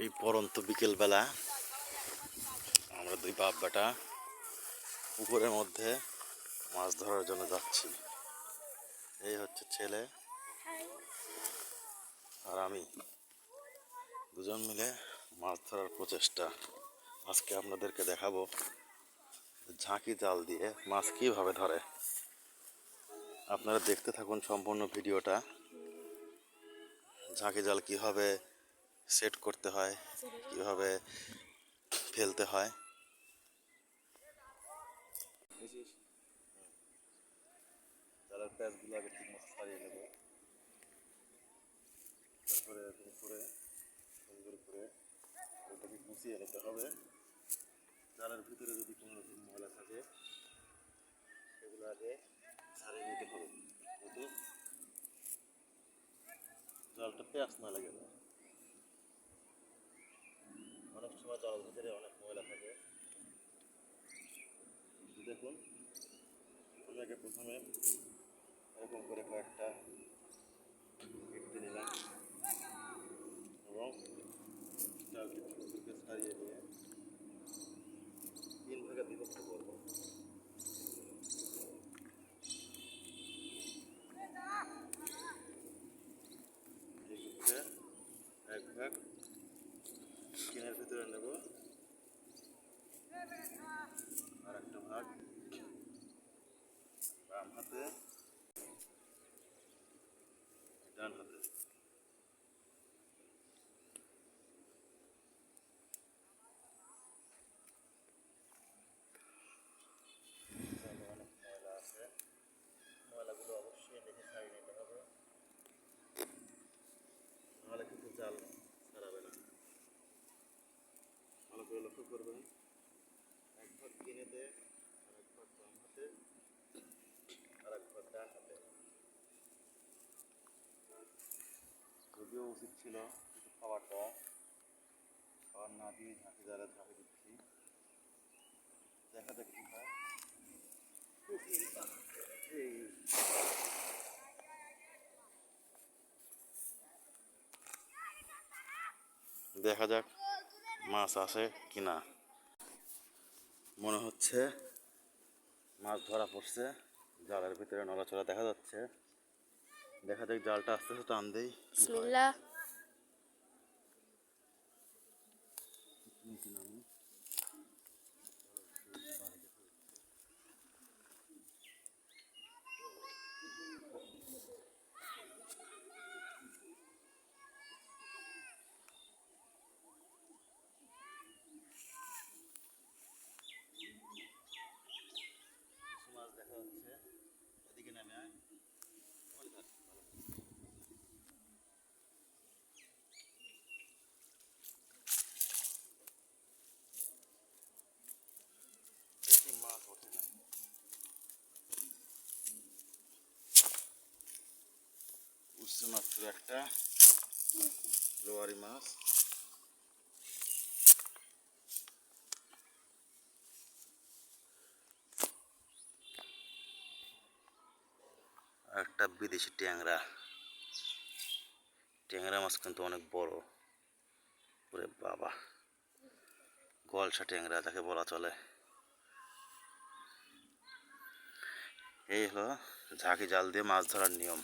এই পরন্ত বিকেলবেলা আমরা দুই বাপ বেটা পুকুরের মধ্যে মাছ ধরার জন্য যাচ্ছি। এই হচ্ছে ছেলে আর আমি, দুজন মিলে মাছ ধরার প্রচেষ্টা। আজকে আপনাদেরকে দেখাবো ঝাঁকি জাল দিয়ে মাছ কীভাবে ধরে। আপনারা দেখতে থাকুন সম্পূর্ণ ভিডিওটা। ঝাঁকি জাল কীভাবে সেট করতে হয়, কীভাবে ফেলতে হয়। জালের প্যাচগুলো আগে ঠিক মতো সারিয়ে নেব, তারপরে উপরে সুন্দর করে ওটাকে গুছিয়ে নিতে হবে। জালের ভিতরে যদি কোনো রকম ময়লা থাকে সেগুলো আগে ছাড়িয়ে নিতে হবে, যাতে জালটা পেঁয়াজ না লাগে। অনেক সময় জালের ভিতরে অনেক ময়লা থাকে। দেখুন, আমি আগে প্রথমে এরকম করে কয়েকটা কেটে নিলাম এবং জালটি থেকে ছাড়িয়ে নিয়ে 3 ভাগে বিভক্ত করবো। এই এক ভাগ স্কিনের ভিতরে নেব, আর একটা ভাগ বাম হাতে, ডান হাতে। অনেক ময়লা আছে, ময়লাগুলো অবশ্যই দেখে ছাড়িয়ে নিতে হবে, নাহলে কিন্তু জাল ছাড়াবে না। ভালো করে লক্ষ্য করবেন, এক ভাগ কিনেতে, আর এক ভাগ বাম হাতে, আর এক ভাগ ডান হাতে। যদিও উচিত ছিল কিছু খাবার দেওয়া, খাবার না দিয়ে ঝাঁকি জালে ঝাঁকি দিচ্ছি। দেখা যাক কি হয়। দেখা যাক মাছ আসে কিনা। মনে হচ্ছে মাছ ধরা পড়ছে, জালের ভিতরে নড়াচড়া দেখা যাচ্ছে। দেখা যাক, জালটা আস্তে আস্তে টান দেই। বিসমিল্লাহ। মাছ দেখা যাচ্ছে, এদিকে নামে আয়। মাছ ওঠে না, উঠছে মাত্র একটা লোয়ারি মাছ। একটা বিদেশি ট্যাংরা। ট্যাংরা মাছ কিন্তু অনেক বড়। ওরে বাবা, গলসা ট্যাংরা তাকে বলা চলে। এই হলো ঝাঁকি জাল দিয়ে মাছ ধরার নিয়ম।